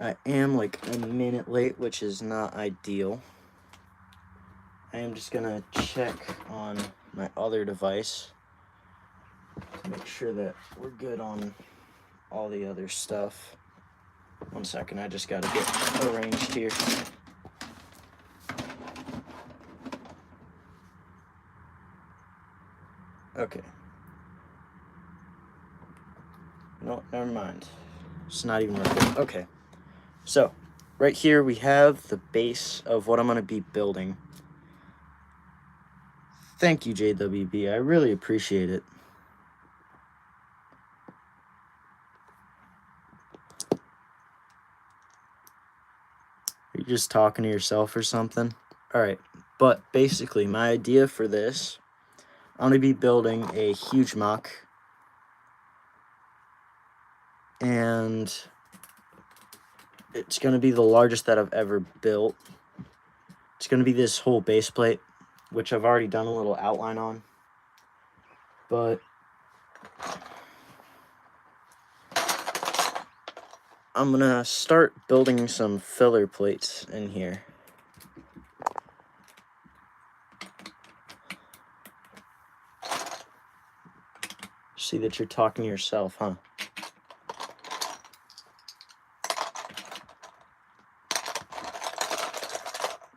I am like a minute late, which is not ideal. I am just gonna check on my other device to make sure that we're good on all the other stuff. 1 second, I just gotta get arranged here. Okay. No, never mind. It's not even working. Okay. So, right here we have the base of what I'm going to be building. Thank you, JWB. I really appreciate it. Are you just talking to yourself or something? Alright, but basically my idea for this, I'm going to be building a huge mock. And it's going to be the largest that I've ever built. It's going to be this whole base plate, which I've already done a little outline on. But I'm going to start building some filler plates in here. See that you're talking to yourself, huh?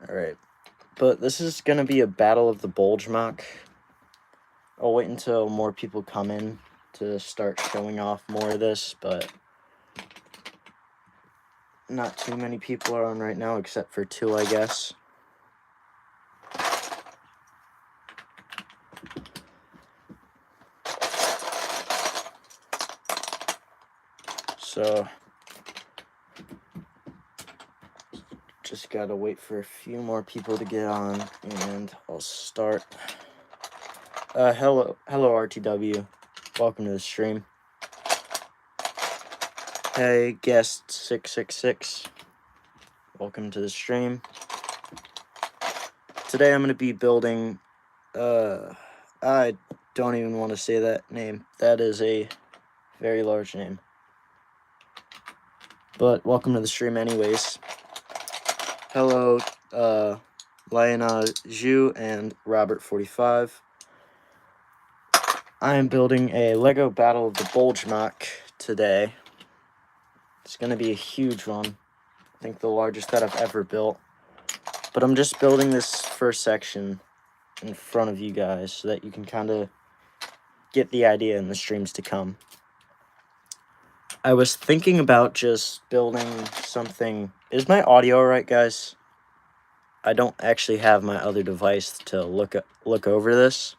Alright, but this is going to be a battle of the bulge mock. I'll wait until more people come in to start showing off more of this, but not too many people are on right now, except for 2, I guess. So, just gotta wait for a few more people to get on, and I'll start. Hello RTW. Welcome to the stream. Hey, guest 666. Welcome to the stream. Today I'm gonna be building, I don't even want to say that name. That is a very large name. But welcome to the stream anyways. Hello, Liana Zhu and Robert45. I am building a Lego Battle of the Bulge mock today. It's going to be a huge one. I think the largest that I've ever built. But I'm just building this first section in front of you guys so that you can kind of get the idea in the streams to come. I was thinking about just building something. Is my audio alright, guys? I don't actually have my other device to look over this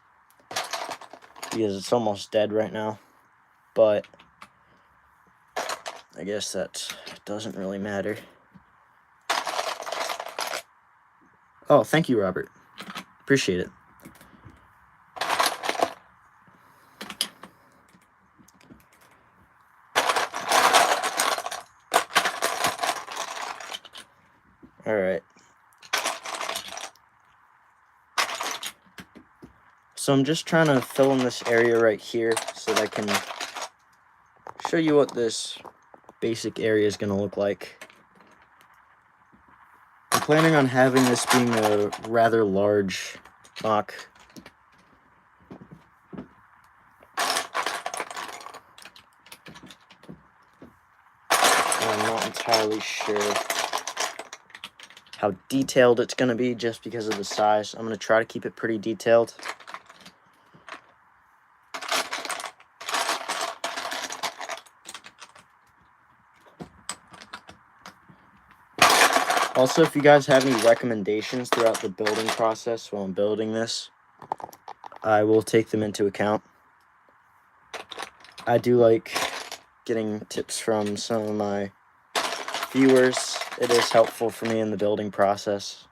because it's almost dead right now. But I guess that doesn't really matter. Oh, thank you, Robert. Appreciate it. Alright. So I'm just trying to fill in this area right here so that I can show you what this basic area is going to look like. I'm planning on having this being a rather large mock. I'm not entirely sure how detailed it's going to be just because of the size. I'm going to try to keep it pretty detailed. Also, if you guys have any recommendations throughout the building process while I'm building this, I will take them into account. I do like getting tips from some of my viewers. It is helpful for me in the building process.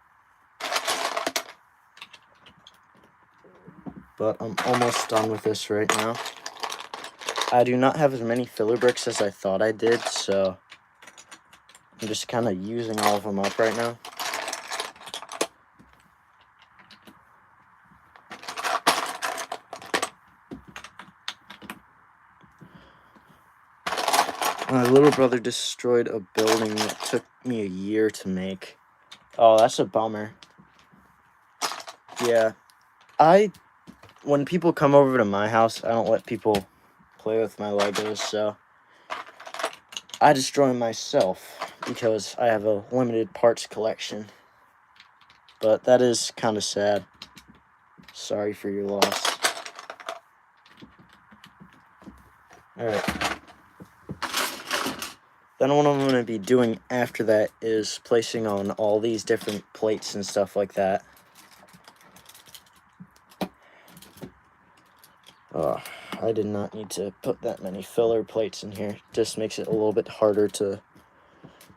But I'm almost done with this right now. I do not have as many filler bricks as I thought I did, so I'm just kind of using all of them up right now. My little brother destroyed a building that took me a year to make. Oh, that's a bummer. Yeah. When people come over to my house, I don't let people play with my Legos, so I destroy them myself because I have a limited parts collection. But that is kind of sad. Sorry for your loss. Alright. Then what I'm going to be doing after that is placing on all these different plates and stuff like that. Oh, I did not need to put that many filler plates in here. Just makes it a little bit harder to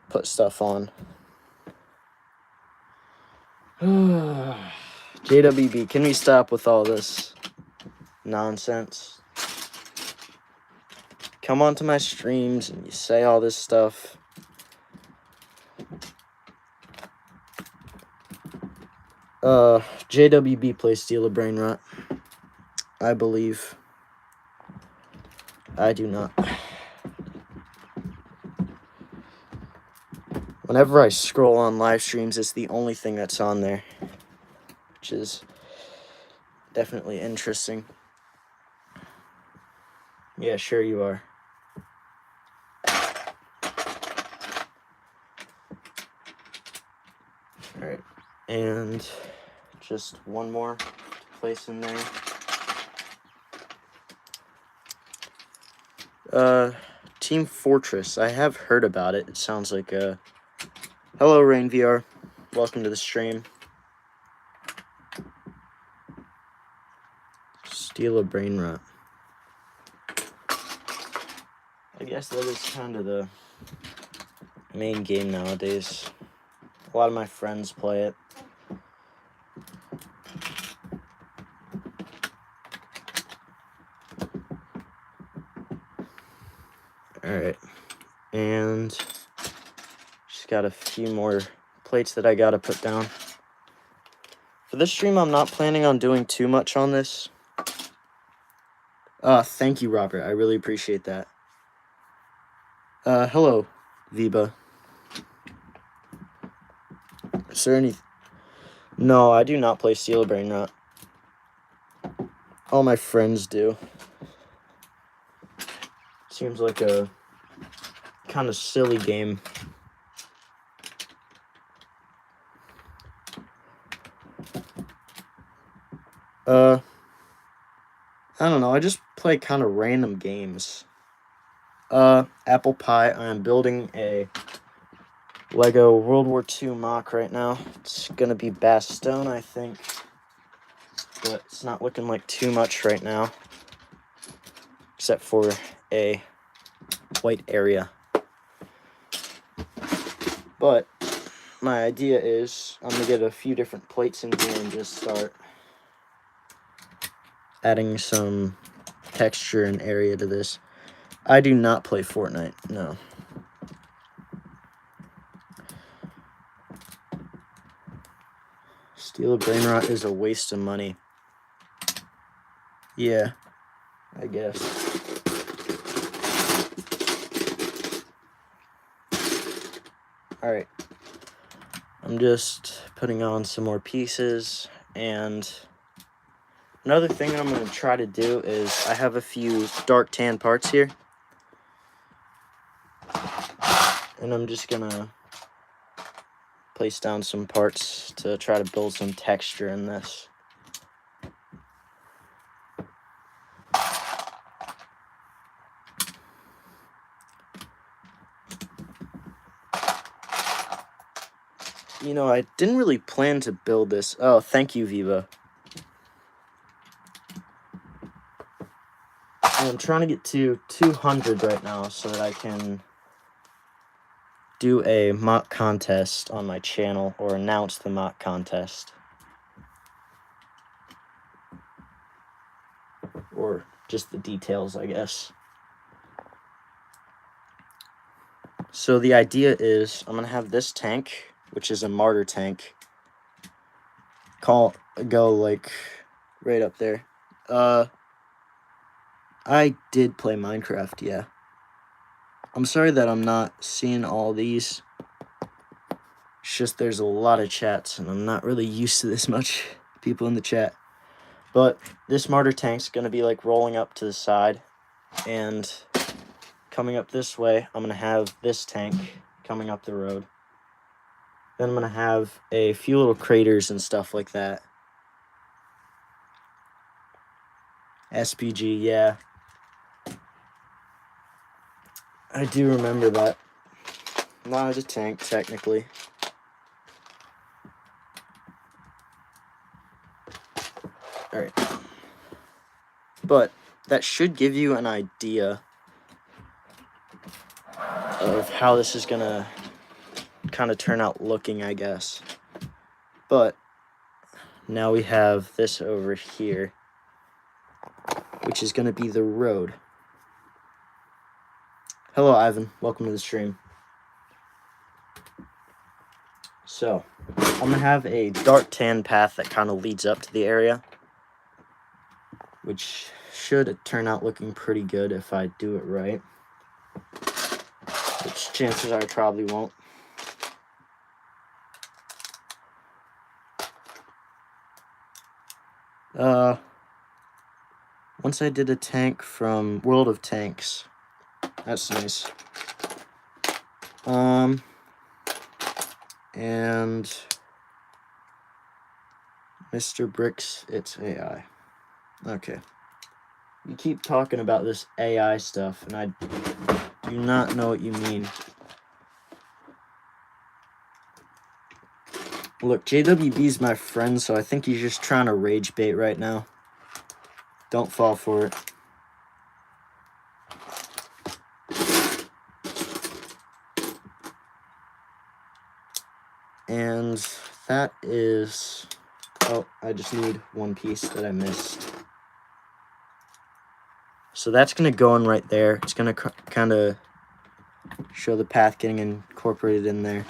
put stuff on. JWB, can we stop with all this nonsense? Come onto my streams and you say all this stuff. JWB plays Steal a Brain Rot. I believe. I do not. Whenever I scroll on live streams, it's the only thing that's on there, which is definitely interesting. Yeah, sure you are. Alright, and just one more to place in there. Team Fortress. I have heard about it. It sounds like a... Hello, Rain VR. Welcome to the stream. Steal a Brain Rot. I guess that is kind of the main game nowadays. A lot of my friends play it. Alright. And just got a few more plates that I gotta put down. For this stream, I'm not planning on doing too much on this. Thank you, Robert. I really appreciate that. Hello, Viba. Is there any... No, I do not play Steal a Brain Rot. All my friends do. Seems like a kind of silly game. I don't know. I just play kind of random games. Apple Pie. I'm building a Lego World War II mock right now. It's gonna be Bastogne, I think. But it's not looking like too much right now. Except for a white area. But my idea is I'm gonna get a few different plates in here and just start adding some texture and area to this. I do not play Fortnite, no. Steal a Brain Rot is a waste of money. Yeah, I guess. Alright. I'm just putting on some more pieces, and another thing that I'm going to try to do is I have a few dark tan parts here. And I'm just going to place down some parts to try to build some texture in this. You know, I didn't really plan to build this. Oh, thank you, Viva. I'm trying to get to 200 right now so that I can do a mock contest on my channel, or announce the mock contest. Or just the details, I guess. So the idea is I'm going to have this tank, which is a martyr tank, go like right up there. I did play Minecraft, yeah. I'm sorry that I'm not seeing all these. It's just there's a lot of chats, and I'm not really used to this much people in the chat. But this mortar tank's going to be like rolling up to the side, and coming up this way, I'm going to have this tank coming up the road. Then I'm going to have a few little craters and stuff like that. SPG, yeah. I do remember that. Not a tank, technically. Alright. But that should give you an idea of how this is going to kind of turn out looking, I guess. But now we have this over here, which is going to be the road. Hello, Ivan. Welcome to the stream. So, I'm going to have a dark tan path that kind of leads up to the area, which should turn out looking pretty good if I do it right, which chances are I probably won't. Once I did a tank from World of Tanks. That's nice. And Mr. Bricks, it's AI. Okay. You keep talking about this AI stuff, and I do not know what you mean. Look, JWB's my friend, so I think he's just trying to rage bait right now. Don't fall for it. And that is... Oh, I just need one piece that I missed. So that's going to go in right there. It's going to kind of show the path getting incorporated in there.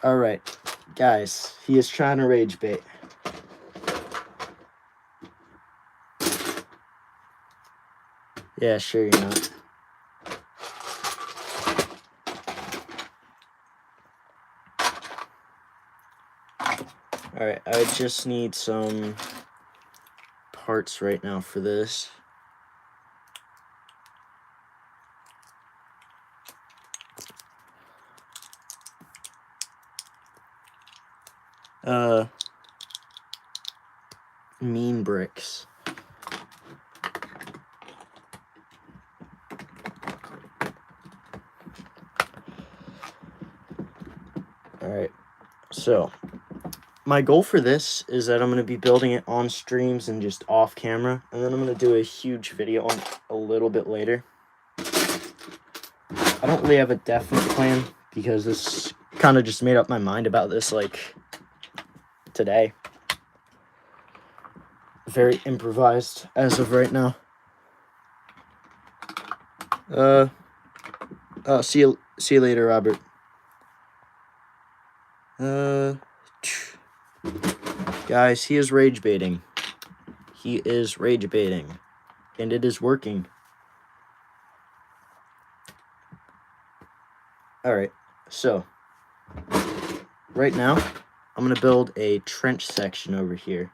Alright, guys, he is trying to rage bait. Yeah, sure you're not. Alright, I just need some parts right now for this. Mean bricks. Alright, so my goal for this is that I'm going to be building it on streams and just off camera, and then I'm going to do a huge video on it a little bit later. I don't really have a definite plan because this kind of just made up my mind about this like today. Very improvised as of right now. See you later, Robert. Guys, he is rage baiting. He is rage baiting, and it is working. Alright, so right now I'm gonna build a trench section over here,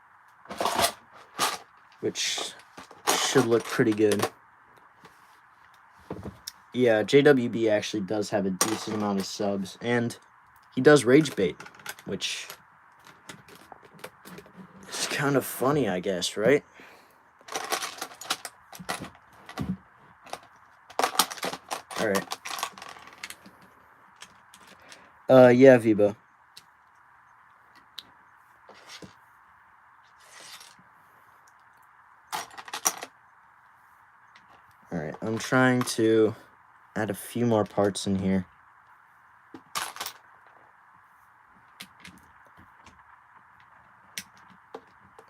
which should look pretty good. Yeah, JWB actually does have a decent amount of subs, and he does rage bait, which is kind of funny, I guess, right? Alright. Yeah, Viba. Alright, I'm trying to add a few more parts in here.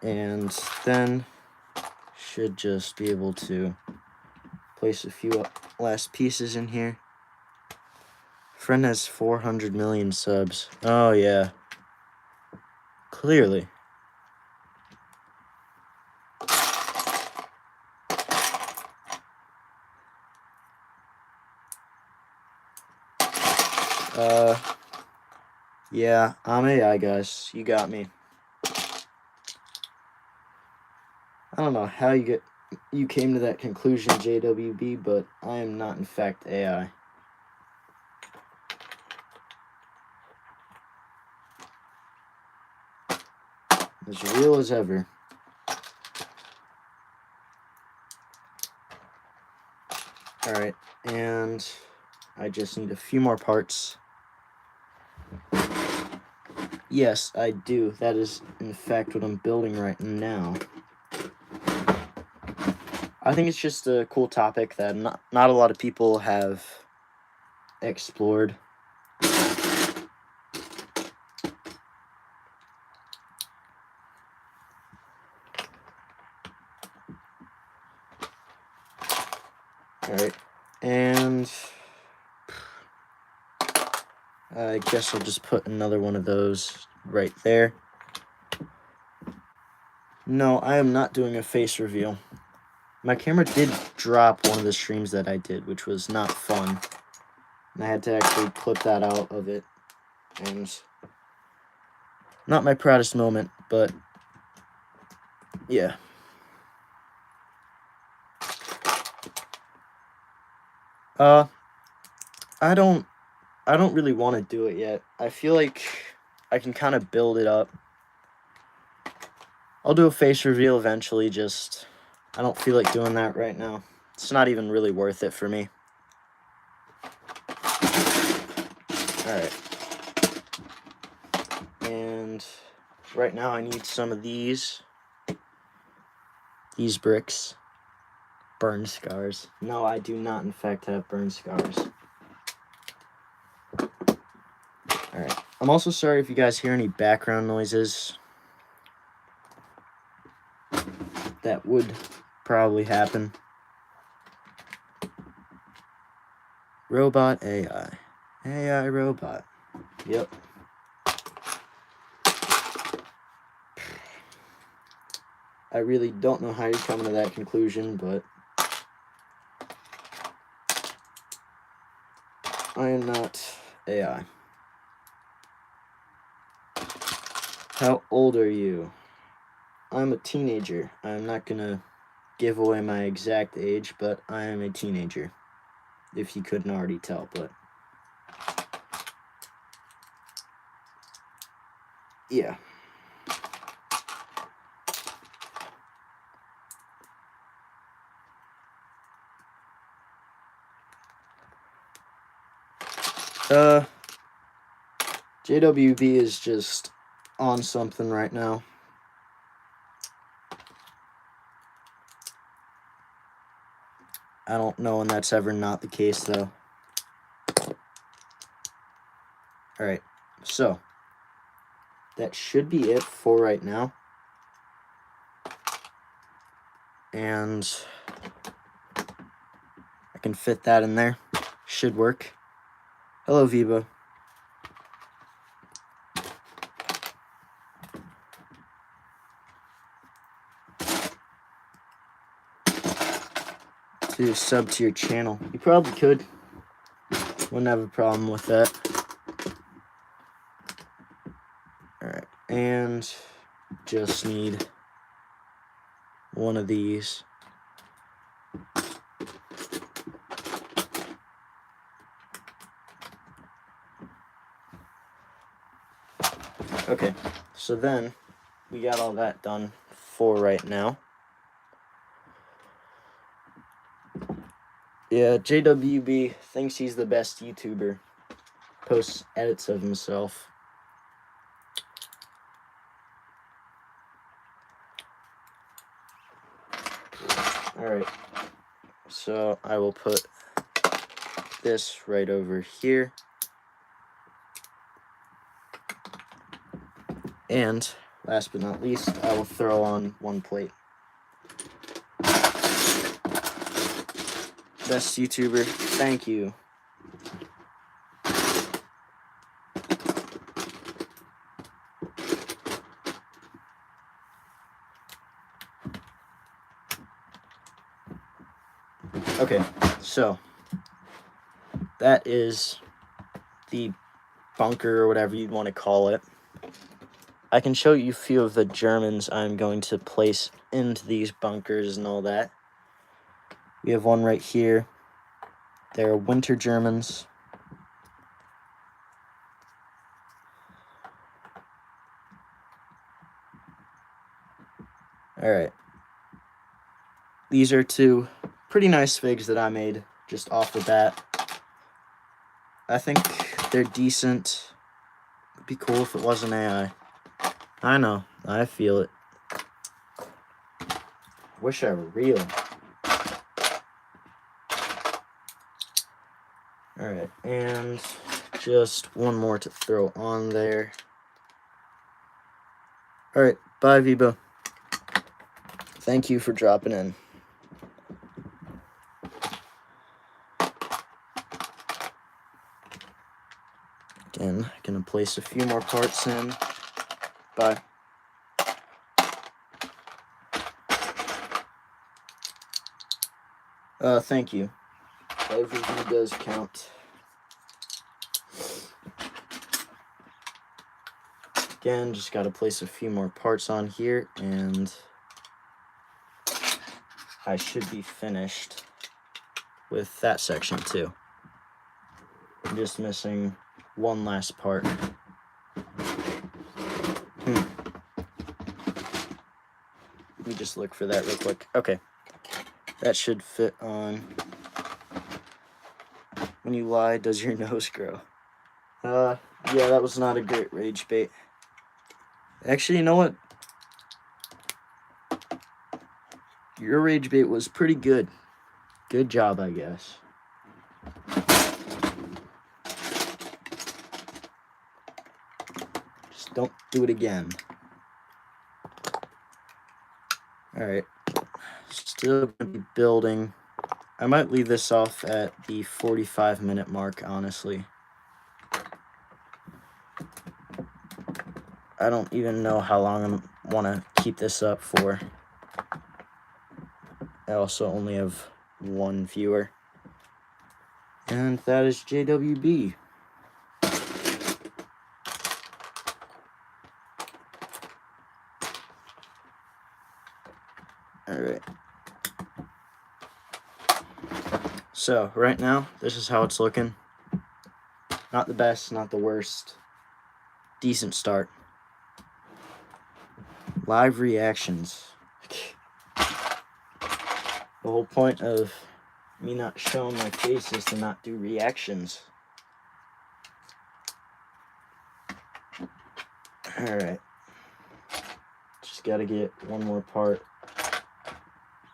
And then should just be able to place a few last pieces in here. Friend has 400 million subs. Oh, yeah. Clearly. Yeah, I'm AI, guys. You got me. I don't know how you came to that conclusion, JWB, but I am not, in fact, AI. As real as ever. Alright, and I just need a few more parts. Yes, I do. That is, in fact, what I'm building right now. I think it's just a cool topic that not a lot of people have explored. Alright, and I guess I'll just put another one of those right there. No, I am not doing a face reveal. My camera did drop one of the streams that I did, which was not fun. And I had to actually clip that out of it. And not my proudest moment, but yeah. I don't really want to do it yet. I feel like I can kind of build it up. I'll do a face reveal eventually, just I don't feel like doing that right now. It's not even really worth it for me. Alright. And right now I need some of these bricks. Burn scars. No, I do not, in fact, have burn scars. Alright. I'm also sorry if you guys hear any background noises. That would probably happen. Robot AI. AI robot. Yep. I really don't know how you're coming to that conclusion, but I am not AI. How old are you? I'm a teenager. I'm not gonna give away my exact age, but I am a teenager. If you couldn't already tell, but yeah. JWB is just on something right now. I don't know when that's ever not the case, though. Alright, so that should be it for right now. And I can fit that in there. Should work. Hello, Vibo. To sub to your channel. You probably could. Wouldn't have a problem with that. Alright, and just need one of these. Okay, so then we got all that done for right now. Yeah, JWB thinks he's the best YouTuber. Posts edits of himself. Alright, so I will put this right over here. And last but not least, I will throw on one plate. Best YouTuber, thank you. Okay, so that is the bunker or whatever you'd want to call it. I can show you a few of the Germans I'm going to place into these bunkers and all that. We have one right here. They're winter Germans. Alright. These are two pretty nice figs that I made just off the bat. I think they're decent. It'd be cool if it wasn't AI. I know, I feel it. Wish I were real. Alright, and just one more to throw on there. Alright, bye Viba. Thank you for dropping in. Again, gonna place a few more parts in. Bye. Thank you. Everything does count. Again, just gotta place a few more parts on here, and I should be finished with that section too. I'm just missing one last part. Let me just look for that real quick. Okay. That should fit on. When you lie, does your nose grow? Yeah, that was not a great rage bait. Actually, you know what? Your rage bait was pretty good. Good job, I guess. Just don't do it again. Alright. Still gonna be building. I might leave this off at the 45-minute mark, honestly. I don't even know how long I want to keep this up for. I also only have one viewer. And that is JWB. Alright. So, right now, this is how it's looking. Not the best, not the worst. Decent start. Live reactions. The whole point of me not showing my face is to not do reactions. Alright. Just gotta get one more part.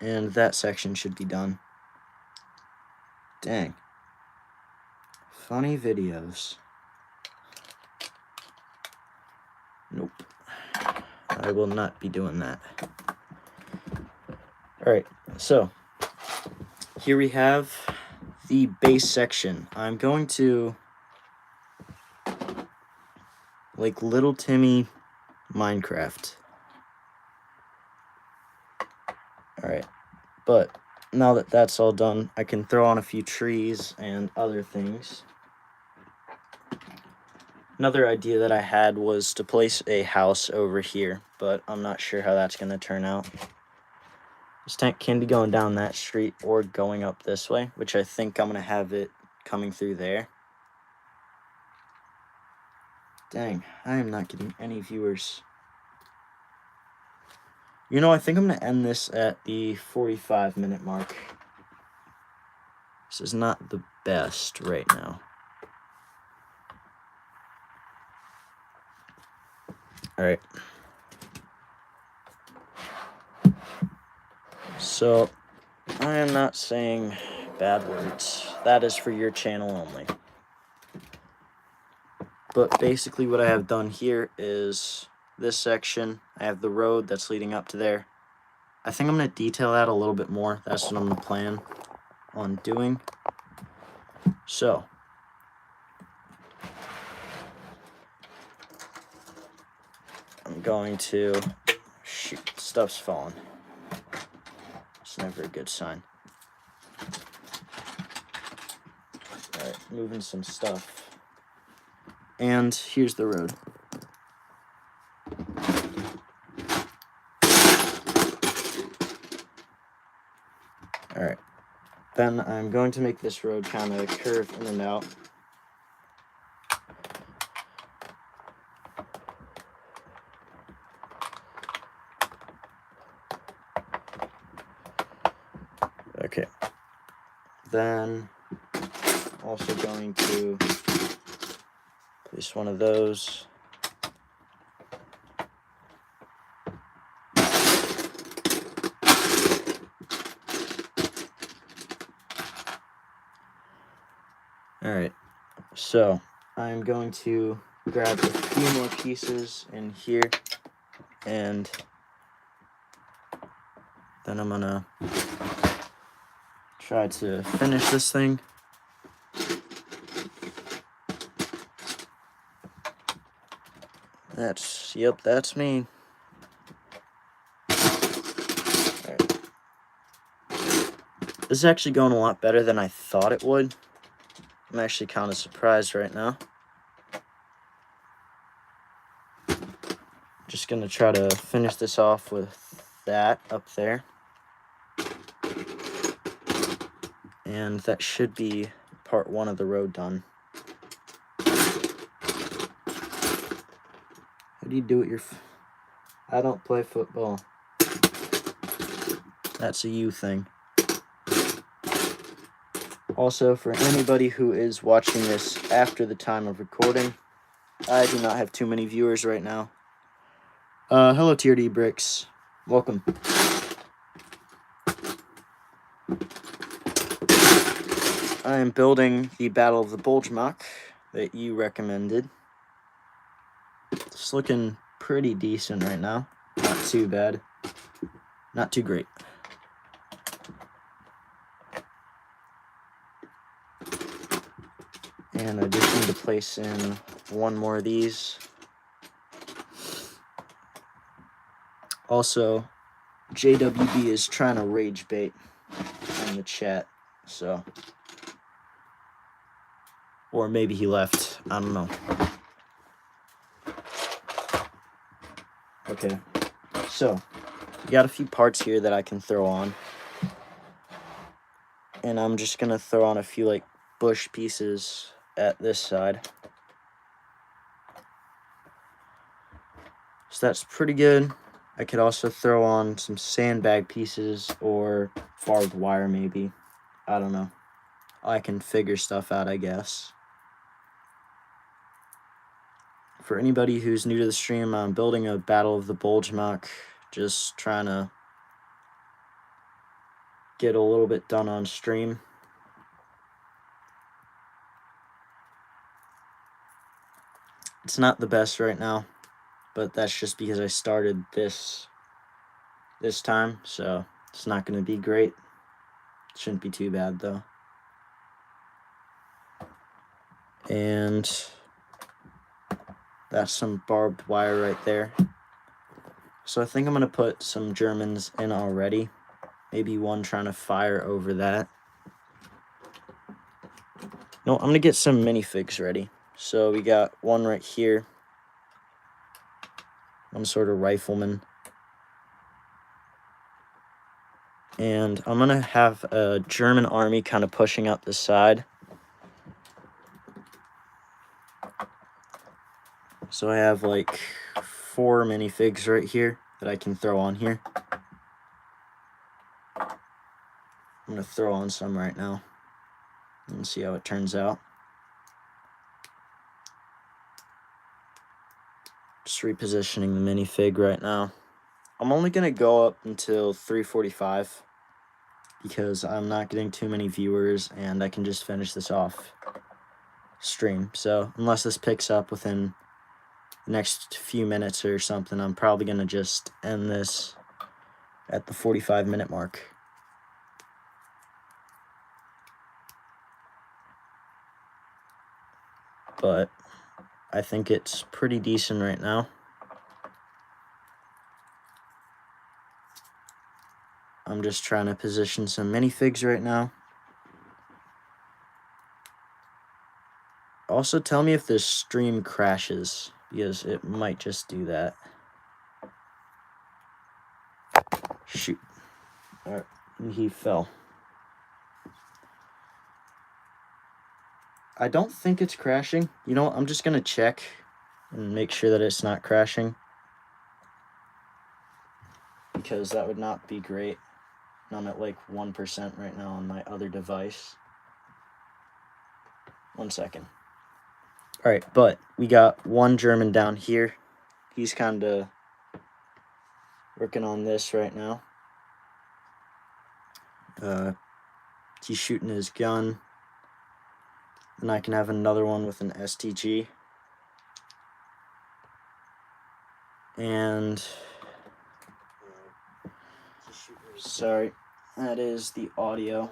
And that section should be done. Dang. Funny videos. Nope. I will not be doing that. Alright, so here we have the base section. I'm going to, like Little Timmy Minecraft. Alright, but now that that's all done, I can throw on a few trees and other things. Another idea that I had was to place a house over here, but I'm not sure how that's going to turn out. This tank can be going down that street or going up this way, which I think I'm going to have it coming through there. Dang, I am not getting any viewers. You know, I think I'm going to end this at the 45-minute mark. This is not the best right now. Alright. So, I am not saying bad words. That is for your channel only. But basically what I have done here is this section. I have the road that's leading up to there. I think I'm going to detail that a little bit more. That's what I'm going to plan on doing. So, I'm going to... Shoot, stuff's falling. It's never a good sign. Alright, moving some stuff. And here's the road. Alright, then I'm going to make this road kind of curve in and out. Okay, then also going to place one of those. Alright, so I'm going to grab a few more pieces in here, and then I'm gonna try to finish this thing. That's me. Alright. This is actually going a lot better than I thought it would. I'm actually kind of surprised right now. Just gonna try to finish this off with that up there. And that should be part 1 of the road done. How do you do it? I don't play football. That's a you thing. Also, for anybody who is watching this after the time of recording, I do not have too many viewers right now. Hello, TRD Bricks. Welcome. I am building the Battle of the Bulge Mock that you recommended. It's looking pretty decent right now. Not too bad. Not too great. And I just need to place in one more of these. Also, JWB is trying to rage bait in the chat, so. Or maybe he left. I don't know. Okay, so we got a few parts here that I can throw on. And I'm just gonna throw on a few like bush pieces at this side. So that's pretty good. I could also throw on some sandbag pieces or barbed wire maybe. I don't know. I can figure stuff out, I guess. For anybody who's new to the stream, I'm building a Battle of the Bulge mock. Just trying to get a little bit done on stream. It's not the best right now, but that's just because I started this time, so it's not going to be great. It shouldn't be too bad though. And that's some barbed wire right there. So I think I'm going to put some Germans in already. Maybe one trying to fire over that. No, I'm going to get some minifigs ready. So we got one right here. One sort of rifleman. And I'm going to have a German army kind of pushing up the side. So I have like 4 minifigs right here that I can throw on here. I'm going to throw on some right now and see how it turns out. Just repositioning the minifig right now. I'm only going to go up until 3:45 because I'm not getting too many viewers and I can just finish this off stream. So unless this picks up within the next few minutes or something, I'm probably going to just end this at the 45-minute mark. But I think it's pretty decent right now. I'm just trying to position some minifigs right now. Also, tell me if this stream crashes, because it might just do that. Shoot. Alright, he fell. I don't think it's crashing. You know what? I'm just going to check and make sure that it's not crashing, because that would not be great. I'm at like 1% right now on my other device. 1 second. Alright, but we got one German down here. He's kind of working on this right now. He's shooting his gun. And I can have another one with an STG. And sorry, that is the audio.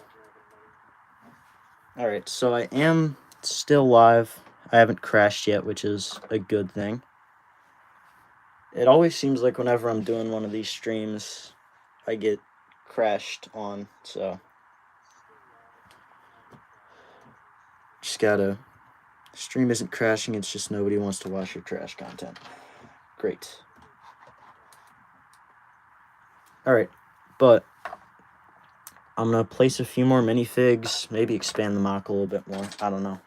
Alright, so I am still live. I haven't crashed yet, which is a good thing. It always seems like whenever I'm doing one of these streams, I get crashed on, so just gotta, stream isn't crashing, it's just nobody wants to watch your trash content. Great. Alright, but I'm gonna place a few more minifigs, maybe expand the mock a little bit more, I don't know.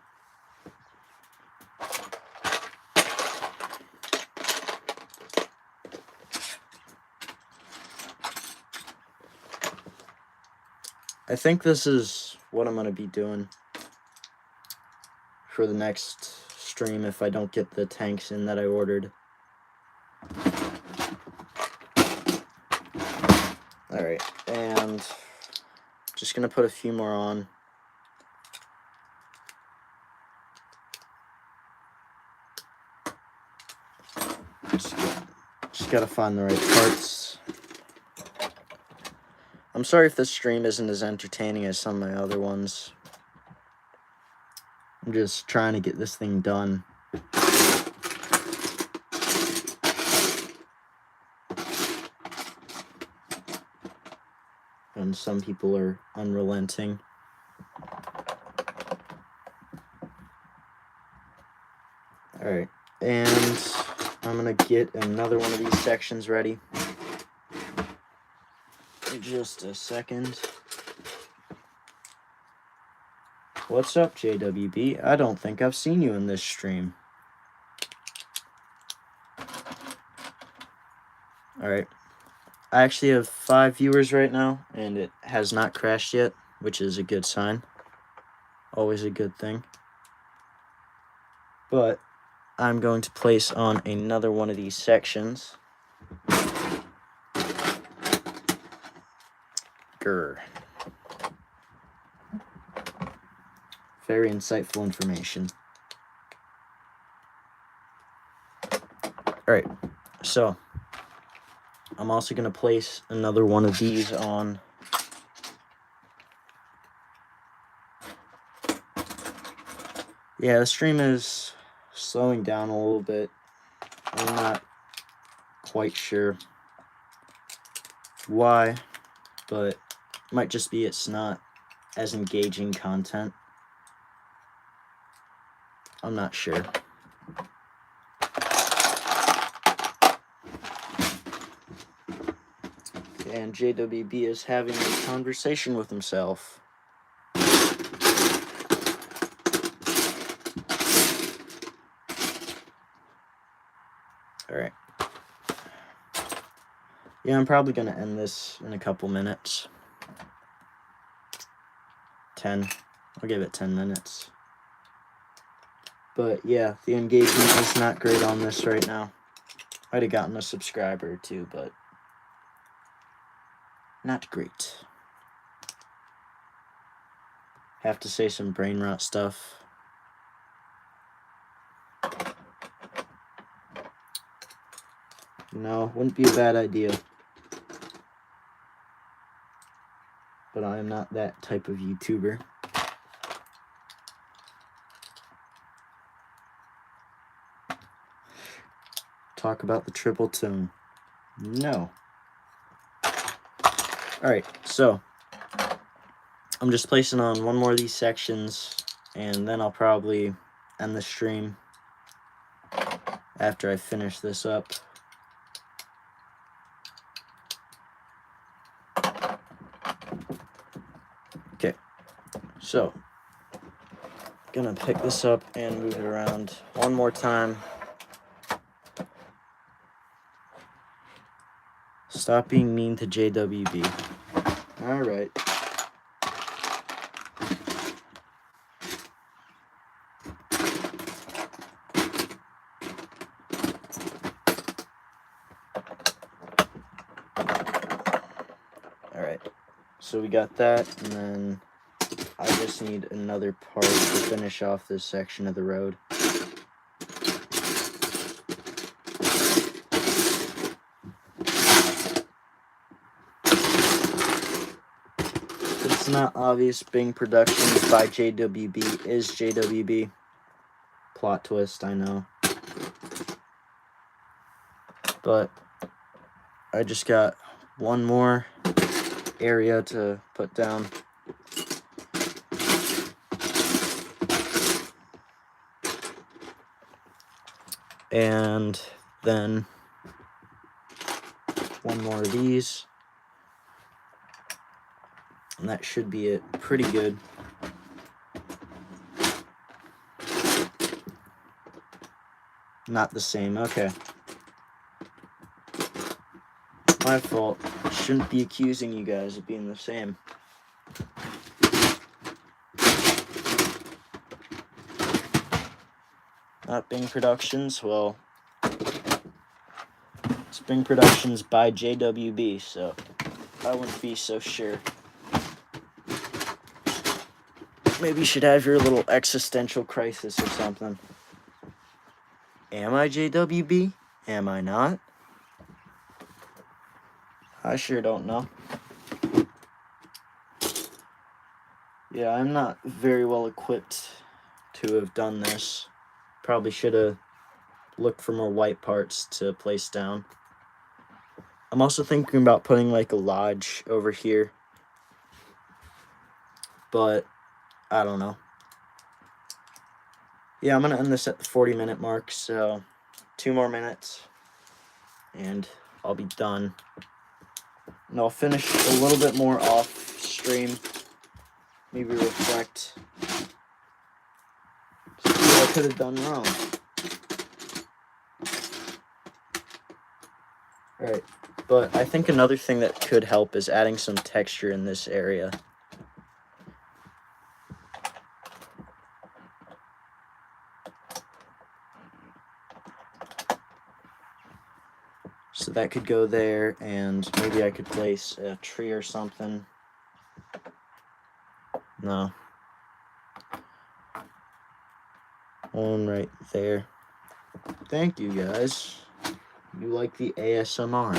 I think this is what I'm going to be doing for the next stream if I don't get the tanks in that I ordered. Alright, and just going to put a few more on. Just got to find the right parts. I'm sorry if this stream isn't as entertaining as some of my other ones. I'm just trying to get this thing done. And some people are unrelenting. Alright, and I'm gonna get another one of these sections ready. Just a second. What's up, JWB? I don't think I've seen you in this stream. Alright. I actually have 5 viewers right now, and it has not crashed yet, which is a good sign. Always a good thing. But I'm going to place on another one of these sections. Grr. Very insightful information. Alright, so I'm also going to place another one of these on. Yeah, the stream is slowing down a little bit. I'm not quite sure why, but it might just be it's not as engaging content. I'm not sure. And JWB is having a conversation with himself. Alright. Yeah, I'm probably going to end this in a couple minutes. 10. I'll give it 10 minutes. But yeah, the engagement is not great on this right now. Might have gotten a subscriber or two, but not great. Have to say some brain rot stuff. No, wouldn't be a bad idea. But I am not that type of YouTuber. Talk about the triple tone. No. Alright, so I'm just placing on one more of these sections, and then I'll probably end the stream after I finish this up. Okay, so gonna pick this up and move it around one more time. Stop being mean to JWB. All right. All right. So we got that, and then I just need another part to finish off this section of the road. If it's not obvious, Bing Productions by JWB is JWB. Plot twist, I know. But I just got one more area to put down. And then one more of these. And that should be it. Pretty good. Not the same. Okay. My fault. Shouldn't be accusing you guys of being the same. Not Bing Productions. Well, it's Bing Productions by JWB, so I wouldn't be so sure. Maybe you should have your little existential crisis or something. Am I JWB? Am I not? I sure don't know. Yeah, I'm not very well equipped to have done this. Probably should have looked for more white parts to place down. I'm also thinking about putting like a lodge over here, but I don't know. Yeah, I'm gonna end this at the 40-minute mark, so 2 more minutes and I'll be done. And I'll finish a little bit more off stream. Maybe reflect. See what I could have done wrong. Alright, but I think another thing that could help is adding some texture in this area. So that could go there, and maybe I could place a tree or something. No. One right there. Thank you, guys. You like the ASMR.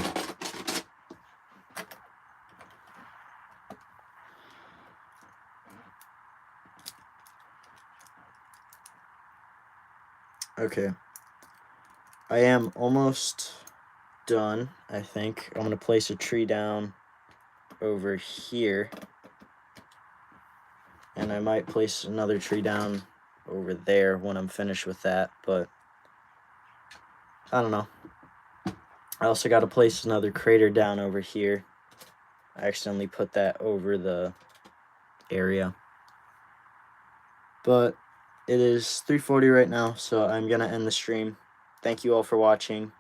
Okay. I am almost done, I think. I'm going to place a tree down over here. And I might place another tree down over there when I'm finished with that, but I don't know. I also got to place another crater down over here. I accidentally put that over the area. But it is 3:40 right now, so I'm going to end the stream. Thank you all for watching.